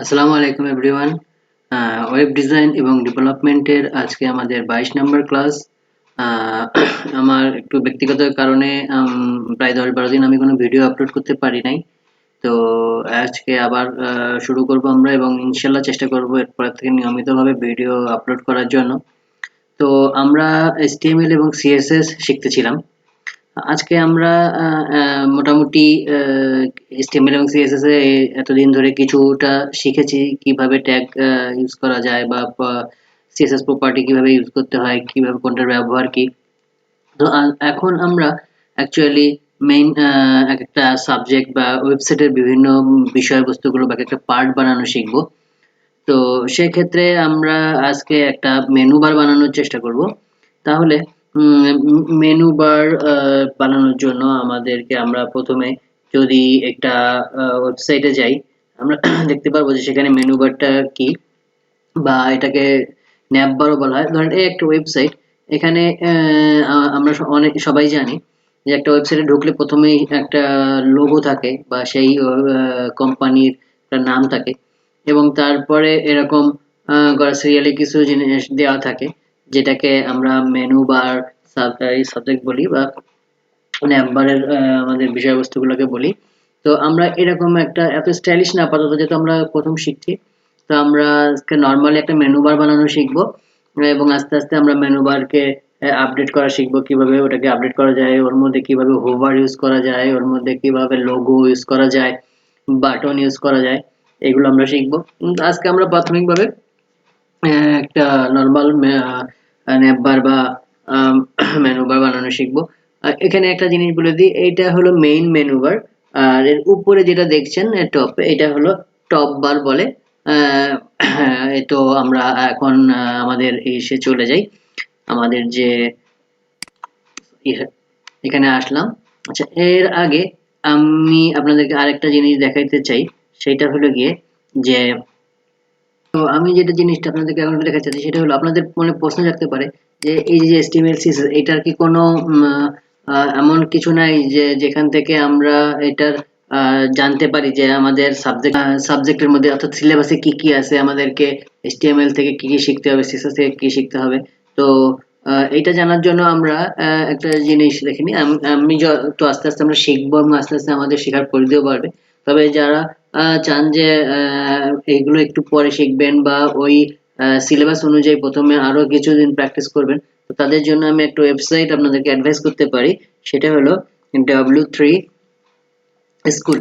আসসালামু আলাইকুম everyone. Web design এবং ডেভেলপমেন্টের আজকে আমাদের 22 নম্বর ক্লাস। আমার একটু ব্যক্তিগত কারণে প্রায় 10-12 দিন আমি কোনো ভিডিও আপলোড করতে পারি নাই। তো আজকে আবার শুরু করব আমরা এবং ইনশাল্লাহ চেষ্টা করব এরপর থেকে নিয়মিতভাবে ভিডিও আপলোড করার জন্য। তো আমরা HTML এবং CSS শিখতেছিলাম। আজকে আমরা মোটামুটি HTML এবং CSS এ এতদিন ধরে কিছুটা শিখেছি কিভাবে ট্যাগ ইউজ করা যায় বা CSS প্রপার্টি কিভাবে ইউজ করতে হয়, কিভাবে কোনটার ব্যবহার কি। তো এখন আমরা অ্যাকচুয়ালি মেইন একটা সাবজেক্ট বা ওয়েবসাইটের বিভিন্ন বিষয়বস্তুগুলো বা একটা পার্ট বানানো শিখবো। তো সেক্ষেত্রে আমরা আজকে একটা মেনু বার বানানোর চেষ্টা করব। তাহলে মেনু বার বানানোর জন্য আমরা প্রথমে যদি একটা ওয়েবসাইটে যাই, আমরা দেখতে পারবো যে সেখানে মেনু বারটা কি, বা এটাকে ন্যাপ বারও বলা হয়। ধরেন এই একটা ওয়েবসাইট, এখানে আমরা অনেক সবাই জানি যে একটা ওয়েবসাইটে ঢুকলে প্রথমেই একটা লোগো থাকে বা সেই কোম্পানির একটা নাম থাকে, এবং তারপরে এরকম সিরিয়ালি কিছু জিনিস দেওয়া থাকে যেটাকে আমরা মেনু বার সাবজেক্ট বলি বা ন্যাপ বারের আমাদের বিষয়বস্তুগুলোকে বলি। তো আমরা এরকম একটা এত স্টাইলিশ না আপাতত, যেহেতু আমরা প্রথম শিখছি। তো আমরা আজকে নর্মালি একটা মেনু বার বানানো শিখবো, এবং আস্তে আস্তে আমরা মেনু বারকে আপডেট করা শিখবো, কিভাবে ওটাকে আপডেট করা যায়, ওর মধ্যে কিভাবে হোভার ইউজ করা যায়, ওর মধ্যে কিভাবে লোগো ইউজ করা যায়, বাটন ইউজ করা যায়, এগুলো আমরা শিখবো। আজকে আমরা প্রাথমিকভাবে একটা নরমাল ন্যাপ বার বা মেনু বার বানানো শিখবো। এখানে একটা জিনিস বলে দিই, এইটা হলো মেইন মেনু বার, আর এর উপরে যেটা দেখছেন টপে, এটা হলো টপ বার বলে। এই তো আমরা এখন আমাদের এসে চলে যাই আমাদের যে এখানে আসলাম। আচ্ছা, এর আগে আমি আপনাদেরকে আরেকটা জিনিস দেখাইতে চাই, সেটা হলো গিয়ে যে, তো আমি যেটা জিনিসটা আপনাদেরকে এখন দেখাতে চাচ্ছি সেটা হলো, আপনাদের মনে প্রশ্ন জাগতে পারে যে এই যে HTML CSS, এটার কি কোনো এমন কিছু নাই যে যেখান থেকে আমরা এটার জানতে পারি যে আমাদের সাবজেক্টের মধ্যে অর্থাৎ সিলেবাসে কি কি আছে, আমাদেরকে HTML থেকে কি কি শিখতে হবে, CSS থেকে কি শিখতে হবে। তো এটা জানার জন্য আমরা একটা জিনিস দেখে নিই। আমি তো আস্তে আস্তে আমরা শিখবো এবং আস্তে আস্তে আমাদের শেখার পরিধিও বাড়বে। তবে যারা চান যে এইগুলো একটু পরে শিখবেন বা ওই সিলেবাস অনুযায়ী প্রথমে আরো কিছুদিন প্র্যাকটিস করবেন, তো তাদের জন্য আমি একটা ওয়েবসাইট আপনাদেরকে অ্যাডভাইস করতে পারি, সেটা হলো W3 স্কুল।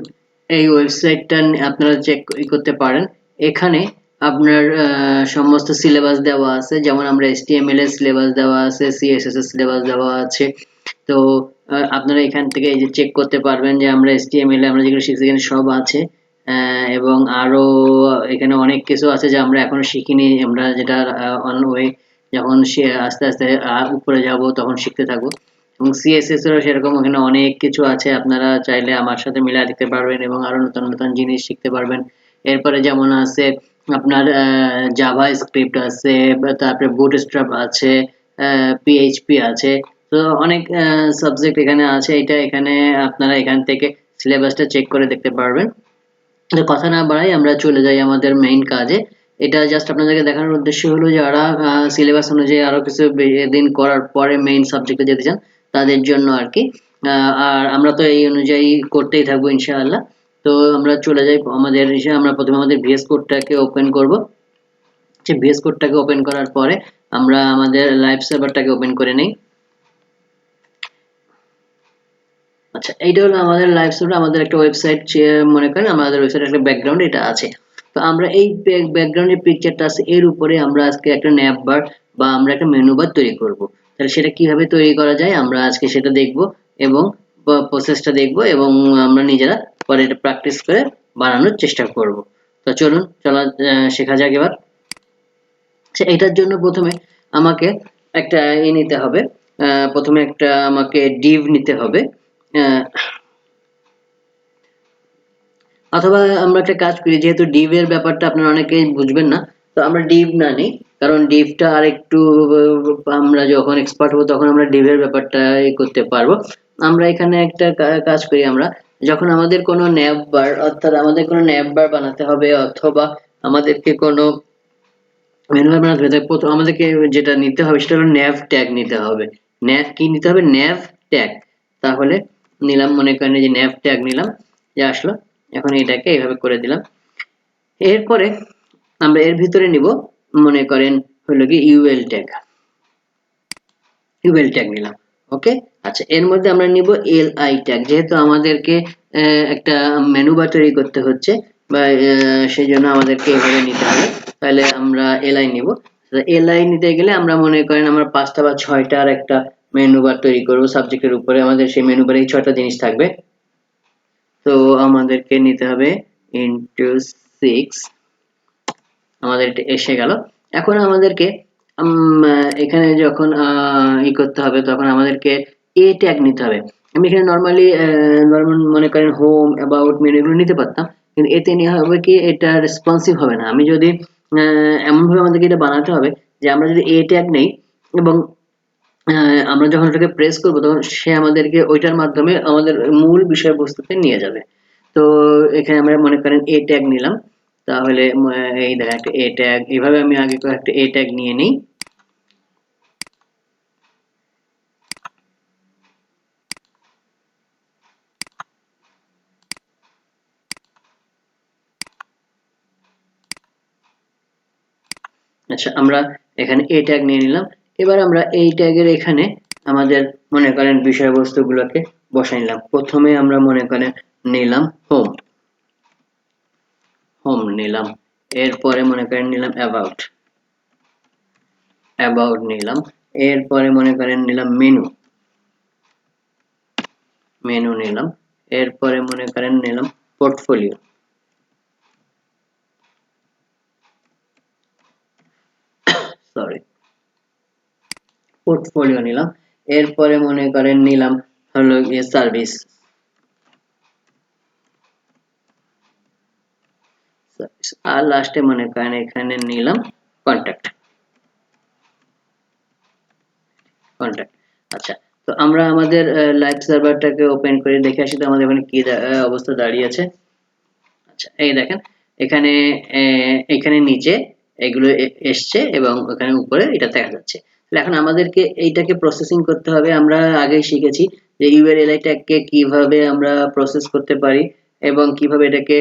এই ওয়েবসাইটটা আপনারা চেক করতে পারেন। এখানে আপনার সমস্ত সিলেবাস দেওয়া আছে, যেমন আমরা HTML এর সিলেবাস দেওয়া আছে, CSS এর সিলেবাস দেওয়া আছে। তো আপনারা এখান থেকে এই যে চেক করতে পারবেন যে আমরা HTML এ আমরা যেগুলো শিখছি এখানে সব আছে, এবং আরো এখানে অনেক কিছু আছে যা আমরা এখনো শিখিনি, আমরা যেটা অন ওয়ে যখন আস্তে আস্তে উপরে যাব তখন শিখতে থাকবো। এবং CSS এরও সেরকম ওখানে অনেক কিছু আছে, আপনারা চাইলে আমার সাথে মিলায় দেখতে পারবেন এবং আরো নতুন নতুন জিনিস শিখতে পারবেন। এরপরে যেমন আছে আপনার জাভা স্ক্রিপ্ট আছে, তারপরে বুটস্ট্র্যাপ আছে, PHP আছে। তো অনেক সাবজেক্ট এখানে আছে, এখানে আপনারা এখান থেকে সিলেবাসটা চেক করে দেখতে পারবেন। তো কথা না বাড়াই আমরা চলে যাই আমাদের মেইন কাজে। এটা জাস্ট আপনাদেরকে দেখানোর উদ্দেশ্য হলো যারা সিলেবাস অনুযায়ী আরো কিছু দিন করার পরে মেইন সাবজেক্টে যেতে চান তাদের জন্য আর কি। আর আমরা তো এই অনুযায়ী করতেই থাকবো ইনশাআল্লাহ। তো আমরা চলে যাই আমাদের আমরা প্রথমে আমাদের VS কোডটাকে ওপেন করব। VS কোডটাকে ওপেন করার পরে আমরা আমাদের লাইভ সার্ভারটাকে ওপেন করে নেই। আচ্ছা, এইটা হলো আমাদের লাইভ সার্ভার, আমাদের একটা ওয়েবসাইট, মনে করেন আমাদের ওয়েবসাইটের একটা ব্যাকগ্রাউন্ড এটা আছে। তো আমরা এই ব্যাকগ্রাউন্ডের পিকচারটা আছে, এর উপরে আমরা আজকে একটা ন্যাপ বার বা আমরা একটা মেনু বার তৈরি করব। তাহলে সেটা কিভাবে তৈরি করা যায় আমরা আজকে সেটা দেখব, এবং প্রসেসটা দেখব, এবং আমরা নিজেরা পরে এটা প্র্যাকটিস করে বানানোর চেষ্টা করব। তো চলুন শেখা যাক এবার। এটার জন্য প্রথমে আমাকে একটা নিতে হবে, প্রথমে একটা আমাকে ডিভ নিতে হবে, অথবা আমরা একটা কাজ করি, যেহেতু ডিভ এর ব্যাপারটা আপনারা অনেকেই বুঝবেন না, তো আমরা ডিভ না নিই, কারণ ডিভটা আর একটু আমরা যখন এক্সপার্ট হবো তখন আমরা ডিভ এর ব্যাপারটা করতে পারবো। আমরা এখানে একটা কাজ করি, আমরা যখন আমাদের কোনো ন্যাপ বার, অর্থাৎ আমাদের কোনো ন্যাপ বার বানাতে হবে, অথবা আমাদেরকে কোনো মেনু বার বানাতে হবে, প্রথম আমাদেরকে যেটা নিতে হবে সেটা হলো nav ট্যাগ নিতে হবে। কি নিতে হবে? nav tag. তাহলে নিলাম, মনে করেন এই যে nav ট্যাগ নিলাম, যে আসলো। এখন এটাকে এইভাবে করে দিলাম। এরপরে আমরা এর ভিতরে নিব, মনে করেন হলো কি ul ট্যাগ। ul ট্যাগ নিলাম। ওকে, আচ্ছা, এর মধ্যে আমরা নিব li ট্যাগ, যেহেতু আমাদেরকে একটা মেনু বার তৈরি করতে হচ্ছে, বা সেই জন্য আমাদেরকে এভাবে নিতে হবে। তাহলে আমরা li নিব। li নিতে গেলে আমরা মনে করেন আমরা 5টা বা 6টার একটা মেনু বার তৈরি করব সাবজেক্টের উপরে। আমাদের সেই মেনু বারে এই 6টা জিনিস থাকবে। তো আমাদেরকে নিতে হবে into 6, আমাদের এটা এসে গেল। এখন আমাদেরকে এখানে যখন করতে হবে, তখন আমাদেরকে a ট্যাগ নিতে হবে। আমি এখানে নরমালি মনে করেন হোম, অ্যাবাউট, মেনু এগুলো নিতে পারতাম, কিন্তু এতে নেওয়া হবে কি এটা রেসপন্সিভ হবে না। আমি যদি এমন ভাবে আমাদেরকে এটা বানাতে হবে যে আমরা যদি a ট্যাগ নেই এবং আমরা যখন ওটাকে প্রেস করব, তখন সে আমাদেরকে ওইটার মাধ্যমে আমাদের মূল বিষয়বস্তুতে নিয়ে যাবে। তো এখানে আমরা মনে করেন a ট্যাগ নিলাম। তাহলে এই দেখেন একটা a ট্যাগ, এইভাবে আমি আগে একটা a ট্যাগ নিয়ে নিই। আচ্ছা, আমরা এখানে a ট্যাগ নিয়ে নিলাম। এবার আমরা এই ট্যাগের এখানে আমাদের মনে করেন বিষয়বস্তুগুলোকে বসাই নিলাম। প্রথমে আমরা মনে করেন নিলাম হোম, নিলাম। এরপরে মনে করেন নিলাম অ্যাবাউট, নিলাম। এরপরে মনে করেন নিলাম মেনু, নিলাম। এরপরে মনে করেন নিলাম পোর্টফোলিও, নিলাম। এরপরে মনে করেন নিলাম হলো গিয়ে সার্ভিস, আর লাস্টে মনে করেন এখানে নিলাম কন্টাক্ট। আচ্ছা, তো আমরা আমাদের লাইভ সার্ভারটাকে ওপেন করে দেখে আসি তো আমাদের এখানে কি অবস্থা দাঁড়িয়েছে। আচ্ছা, এই দেখেন এখানে এখানে নিচে এগুলো এসছে এবং এখানে উপরে এটা দেখা যাচ্ছে। তাহলে এখন আমাদেরকে এইটাকে প্রসেসিং করতে হবে। আমরা আগেই শিখেছি যে URL ট্যাগকে কিভাবে আমরা প্রসেস করতে পারি এবং কিভাবে এটাকে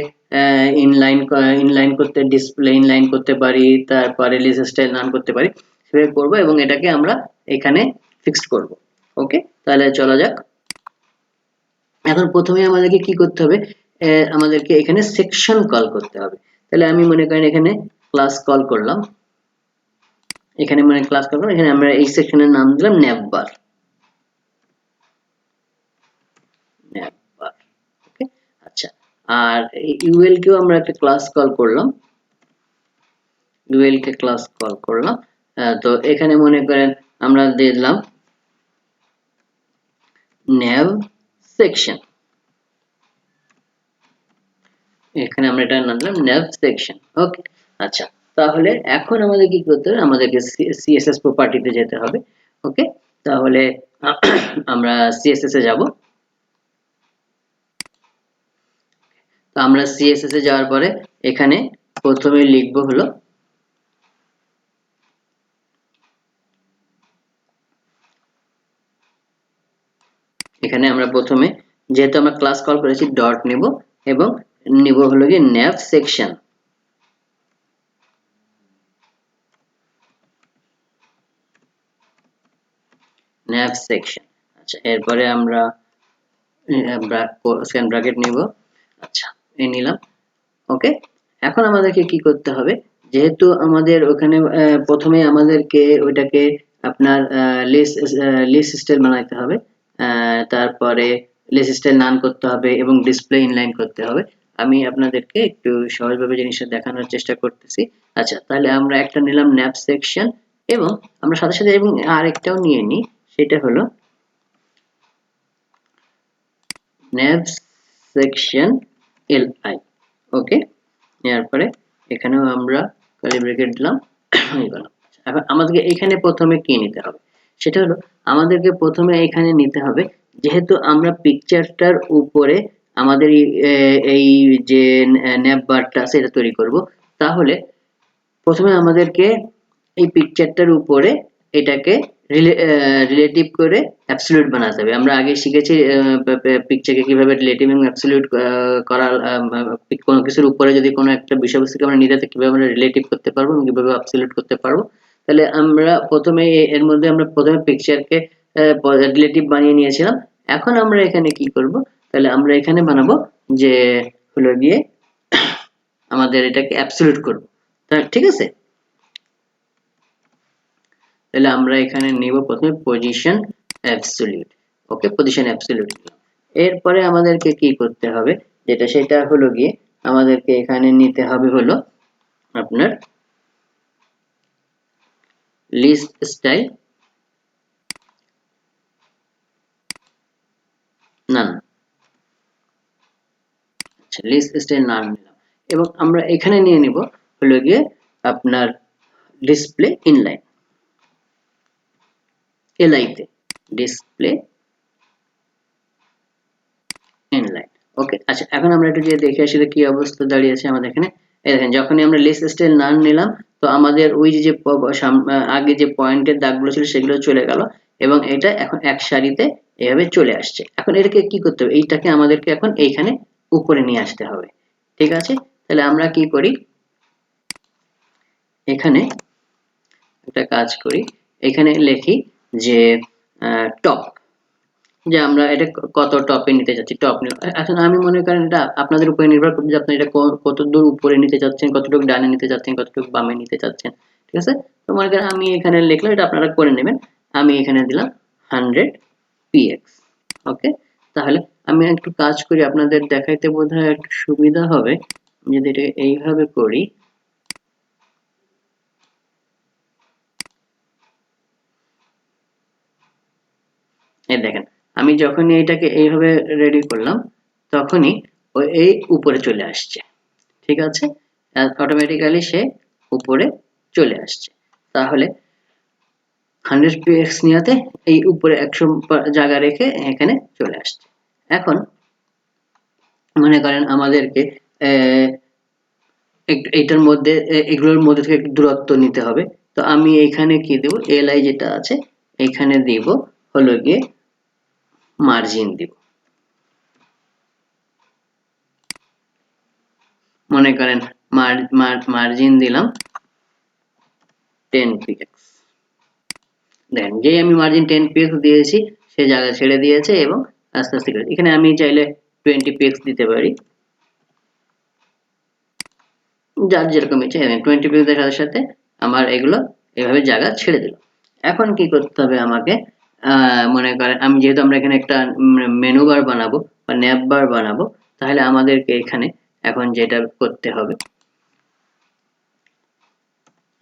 ইনলাইন করতে, ডিসপ্লে ইনলাইন করতে পারি, তারপরে লিস্ট স্টাইল নান করতে পারি, সেভাবে করব এবং এটাকে আমরা এখানে ফিক্সড করব। ওকে, তাহলে চলা যাক। এখন প্রথমে আমাদেরকে কি করতে হবে? আমাদেরকে এখানে সেকশন কল করতে হবে। তাহলে আমি মনে করেন এখানে ক্লাস কল করলাম, এখানে মানে ক্লাস কল করলাম, এখানে আমরা এই সেকশনের নাম দিলাম navbar। ওকে, আচ্ছা, আর UL কেও আমরা একটা ক্লাস কল করলাম, UL কে ক্লাস কল করলাম। তো এখানে মনে করেন আমরা দিলাম nav section, এখানে আমরা এটা নাম দিলাম nav section। ওকে, আচ্ছা, তাহলে এখন আমাদের কি করতে হবে? আমাদেরকে CSS প্রপার্টিতে যেতে হবে। ওকে, তাহলে আমরা CSS এ যাব। তো আমরা CSS এ যাওয়ার পরে এখানে প্রথমে লিখব হলো এখানে আমরা প্রথমে, যেহেতু আমরা ক্লাস কল করেছি, ডট নেব এবং নিব হলো কি nav section। আচ্ছা, এরপরে আমরা স্ক্যান ব্র্যাকেট নিব। আচ্ছা, এই নিলাম। ওকে, এখন আমাদেরকে কি করতে হবে? যেহেতু আমাদের ওখানে প্রথমে আমাদেরকে ওইটাকে আপনার লিস্ট স্টাইল বানাইতে হবে, তারপরে লিস্ট স্টাইল নান করতে হবে এবং ডিসপ্লে ইনলাইন করতে হবে। আমি আপনাদেরকে একটু সহজভাবে জিনিসটা দেখানোর চেষ্টা করতেছি। আচ্ছা, তাহলে আমরা একটা নিলাম nav সেকশন এবং আমরা সাথে সাথে এবং আরেকটাও নিয়ে নিই, সেটা হলো nav section li। ওকে, নেওয়ার পরে এখানেও আমরা কার্লি ব্র্যাকেট দিলাম। এখন আমাদেরকে এখানে প্রথমে কি নিতে হবে? সেটা হলো আমাদেরকে প্রথমে এখানে নিতে হবে, যেহেতু আমরা পিকচারটার উপরে আমাদের এই যে nav বারটা আছে এটা তৈরি করব, তাহলে প্রথমে আমাদেরকে এই পিকচারটার উপরে এটাকে রিলেটিভ করে অ্যাবসলিউট বানাতে হবে। আমরা আগে শিখেছি পিকচারকে কিভাবে রিলেটিভ এবং অ্যাবসলিউট করা, কোনো কিছুর উপরে যদি কোনো একটা বিষয়বস্তুকে আমরা নিতে কিভাবে আমরা রিলেটিভ করতে পারবো এবং কিভাবে অ্যাবসলিউট করতে পারবো। তাহলে আমরা প্রথমে এর মধ্যে আমরা প্রথমে পিকচারকে রিলেটিভ বানিয়ে নিয়েছিলাম। এখন আমরা এখানে কি করব, তাহলে আমরা এখানে বানাবো যে হলো গিয়ে আমাদের এটাকে অ্যাবসলিউট করব। ঠিক আছে, তাহলে আমরা এখানে নিব প্রথমে পজিশন অ্যাবসলিউট। ওকে, পজিশন অ্যাবসলিউট। এরপরে আমাদেরকে কি করতে হবে, যেটা সেটা হলো গিয়ে আমাদেরকে এখানে নিতে হবে হলো আপনার লিস্ট স্টাইল নান। আচ্ছা, লিস্ট স্টাইল নান নিলাম এবং আমরা এখানে নিয়ে নিব হলো গিয়ে আপনার ডিসপ্লে ইনলাইন, এলআই তে ডিসপ্লে ইনলাইন। ওকে, আচ্ছা এখন আমরা একটু যে দেখে আসি কি অবস্থা দাঁড়িয়েছে আমাদের এখানে। এই দেখেন, যখনই আমরা লিস্ট স্টাইল নান নিলাম তো আমাদের ওই যে আগে যে পয়েন্টের দাগগুলো ছিল সেগুলো চলে গেল এবং এটা এখন এক সারিতে এভাবে চলে আসছে। এখন এটাকে কি করতে হবে, এইটাকে আমাদেরকে এখন এইখানে উপরে নিয়ে আসতে হবে। ঠিক আছে, তাহলে আমরা কি করি, এখানে একটা কাজ করি, এখানে লিখি যে টপ, যে আমরা এটা কত টপে নিতে চাচ্ছি, টপ নিলাম। এখন আমি মনে করেন এটা আপনাদের উপরে নির্ভর করবে যে আপনি এটা কত দূর উপরে নিতে চাচ্ছেন, কতটুকু ডানে নিতে চাচ্ছেন, কতটুকু বামে নিতে চাচ্ছেন। ঠিক আছে, তো মনে করেন আমি এখানে লিখলাম, এটা আপনারা করে নেবেন। আমি এখানে দিলাম 100 px। ওকে, তাহলে আমি একটু কাজ করি, আপনাদের দেখাইতে বোধহয় একটু সুবিধা হবে যদি এটা এইভাবে করি। এই দেখেন, আমি যখনই এটাকে এইভাবে রেডি করলাম তখনই ওই এই উপরে চলে আসছে। ঠিক আছে, অটোমেটিক্যালি সে উপরে চলে আসছে। তাহলে 100 px নিয়াতে এই উপরে 100 জায়গা রেখে এখানে চলে আসছে। এখন মনে করেন আমাদেরকে এইটার মধ্যে এগুলোর মধ্যে থেকে একটু দূরত্ব নিতে হবে। তো আমি এখানে কি দেব, li যেটা আছে এখানে দিব হলো গিয়ে মার্জিন দিব। মনে করেন মার্জিন দিলাম 10 px। দেখেন, যেই আমি মার্জিন 10 px দিয়েছি সে জায়গা ছেড়ে দিয়েছে এবং আস্তে আস্তে করে এখানে আমি চাইলে 20 px দিতে পারি, যার যেরকম ইচ্ছে। 20 px দেওয়ার সাথে সাথে আমার এগুলো এভাবে জায়গা ছেড়ে দিল। এখন কি করতে হবে আমাকে, মনে করেন আমি যেহেতু আমরা এখানে একটা মেনু বার বানাবো বা ন্যাপ বার বানাবো, তাহলে আমাদেরকে এখানে এখন যেটা করতে হবে,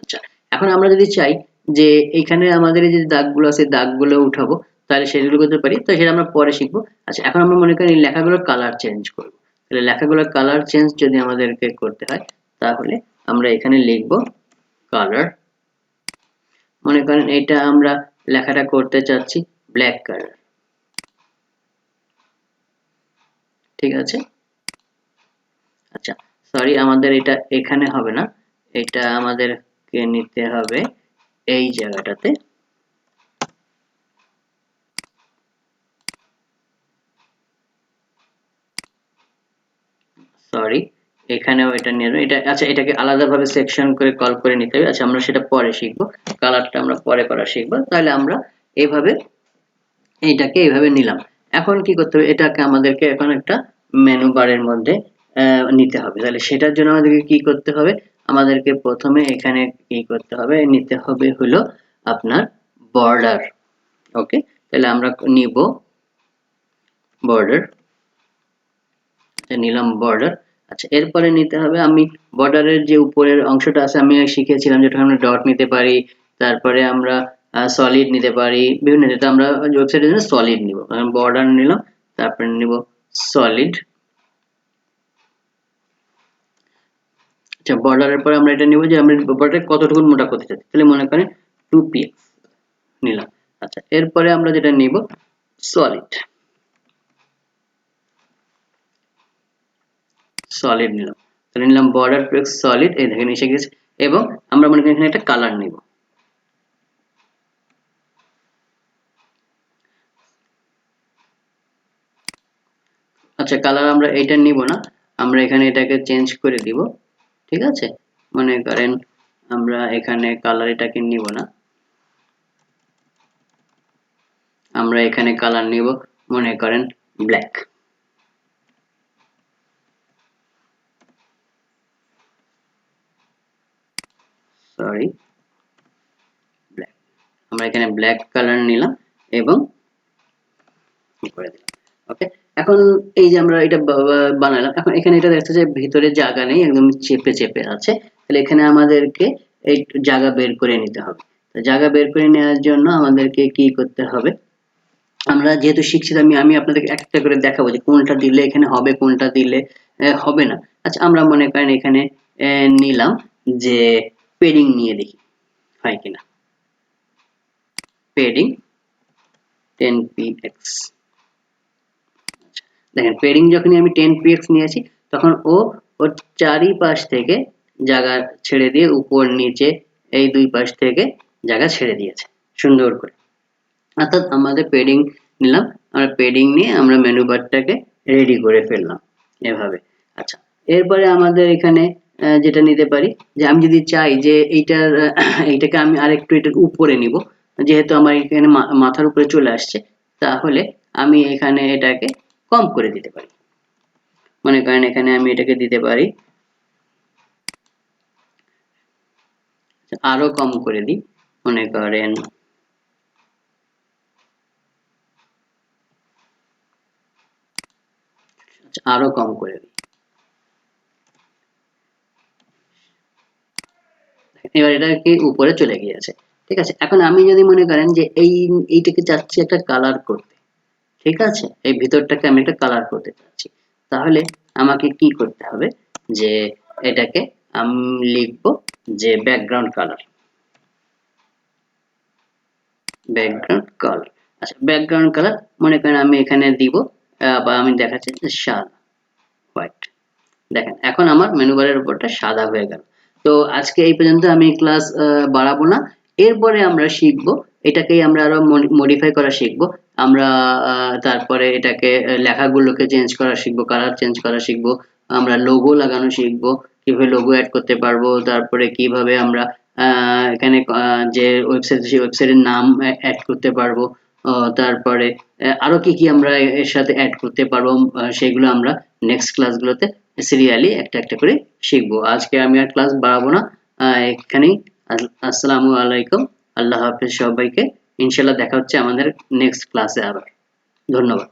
আচ্ছা এখন আমরা যদি চাই যে এখানে আমাদের এই যে দাগগুলো আছে দাগগুলো উঠাবো, তাহলে সেগুলো করতে পারি, তো সেটা আমরা পরে শিখবো। আচ্ছা এখন আমরা মনে করি লেখাগুলোর কালার চেঞ্জ করব। তাহলে লেখাগুলোর কালার চেঞ্জ যদি আমাদেরকে করতে হয় তাহলে আমরা এখানে লিখব কালার। মনে করেন এটা আমরা লেখাটা করতে চাচ্ছি ব্ল্যাক কালার। ঠিক আছে, আচ্ছা সরি আমাদের এটা এখানে হবে না, এটা আমাদেরকে নিতে হবে এই জায়গাটাতে। সরি, এখানেও এটা নিয়ে এটা, আচ্ছা এটাকে আলাদাভাবে সেকশন করে কল করে নিতে হবে। আচ্ছা আমরা সেটা পরে শিখবো, কালারটা আমরা পরে করা শিখবো। তাহলে আমরা এইভাবে এইটাকে এইভাবে নিলাম। এখন কি করতে হবে, এটাকে আমাদেরকে এখন একটা মেনু বারের মধ্যে নিতে হবে। তাহলে সেটার জন্য আমাদেরকে কি করতে হবে, আমাদেরকে প্রথমে এখানে কি করতে হবে, নিতে হবে হলো আপনার বর্ডার। ওকে, তাহলে আমরা নিব বর্ডার, নিলাম বর্ডার। আচ্ছা এরপরে নিতে হবে, আমি বর্ডারের যে উপরের অংশটা আছে আমি শিখেছিলাম যেটা আমরা ডট নিতে পারি, তারপরে আমরা সলিড নিতে পারি, বিভিন্ন, যেটা আমরা ওয়েবসাইটের জন্য সলিড নিব। বর্ডার নিলাম, তারপরে নিব সলিড। আচ্ছা বর্ডারের পরে আমরা এটা নিব যে আমরা বর্ডারে কতটুকু মোটা করতে চাই, তাহলে মনে করেন 2px নিলাম। আচ্ছা এরপরে আমরা যেটা নিব সলিড, সলিড নিলাম। তাহলে করে নিলাম বর্ডার টেক্সট সলিড, এই দেখেন এসে গেছে। এবং আমরা মনে করি এখানে একটা কালার নিব। আচ্ছা, কালার আমরা এইটা নিব না, আমরা এখানে এটাকে চেঞ্জ করে দিব। ঠিক আছে, মনে করেন আমরা এখানে কালার এটাকে নিব না, আমরা এখানে কালার নিব মনে করেন ব্ল্যাক। Sorry, black. আমরা এখানে ব্ল্যাক কালার নিলাম এবং করে দিলাম। ওকে, এখন এই যে আমরা এটা বানালাম, এখন এখানে এটা দেখতে যে ভিতরে জায়গা নেই, একদম চেপে চেপে আছে। তাহলে এখানে আমাদেরকে এই জায়গা বের করে নিতে হবে। তো জায়গা বের করে নেওয়ার জন্য আমাদেরকে কি করতে হবে, আমরা যেহেতু শিখছি, আমি আপনাদেরকে একটা করে দেখাবো যে কোনটা দিলে এখানে হবে, কোনটা দিলে হবে না। আচ্ছা, আমরা মনে করেন এখানে নিলাম যে পেডিং নিয়ে দেখি হয় কিনা। পেডিং 10px, দেখেন পেডিং যখনই আমি 10px নিয়েছি তখন ও ওর চারিপাশ থেকে জায়গা ছেড়ে দিয়ে উপর নিচে এই দুই পাশ থেকে জায়গা ছেড়ে দিয়েছে সুন্দর করে। অর্থাৎ আমাদের পেডিং নিলাম, আমরা পেডিং নিয়ে আমরা মেনু বারটাকে রেডি করে ফেললাম এভাবে। আচ্ছা, এরপরে আমাদের এখানে যেটা নিতে পারি, যে আমি যদি চাই যে এইটাকে আমি আরেকটু এটার উপরে নিব, যেহেতু আমার এখানে মাথার উপরে চলে আসছে, তাহলে আমি এখানে এটাকে কম করে দিতে পারি। মনে করেন এখানে আমি এটাকে দিতে পারি, আরো কম করে দিই, মনে করেন আরো কম করে দিই। এবার এটা কি উপরে চলে গিয়েছে। ঠিক আছে, এখন আমি যদি মনে করেন যে এইটাকে চাচ্ছি একটা কালার করতে, ঠিক আছে, এই ভিতরটাকে আমি একটা কালার করতে চাচ্ছি, তাহলে আমাকে কি করতে হবে, যে এটাকে আমি লিখবো যে ব্যাকগ্রাউন্ড কালার, ব্যাকগ্রাউন্ড কালার। আচ্ছা, ব্যাকগ্রাউন্ড কালার মনে করেন আমি এখানে দিব, বা আমি দেখাচ্ছি সাদা, হোয়াইট। দেখেন এখন আমার মেনু বারের উপরটা সাদা হয়ে গেল। তো আজকে এই পর্যন্ত, আমি ক্লাস বাড়াবো না। এরপরে আমরা শিখব, এটাকেই আমরা আরো মডিফাই করা শিখব। আমরা তারপরে এটাকে লেখাগুলোকে চেঞ্জ করা শিখব, কালার চেঞ্জ করা শিখব, আমরা লোগো লাগানো শিখব, কিভাবে লোগো অ্যাড করতে পারবো, তারপরে কিভাবে আমরা এখানে যে ওয়েবসাইট, সেই ওয়েবসাইটের নাম অ্যাড করতে পারবো, তারপরে আরো কি কি আমরা এর সাথে অ্যাড করতে পারবো, সেগুলো আমরা নেক্সট ক্লাসগুলোতে সিরিয়ালি একটা একটা করে শিখবো। আজকে আমি আর ক্লাস বাড়াবো না, এখানেই। আসসালামু আলাইকুম, আল্লাহ হাফেজ সবাইকে। ইনশাল্লাহ দেখা হচ্ছে আমাদের নেক্সট ক্লাসে আবার। ধন্যবাদ।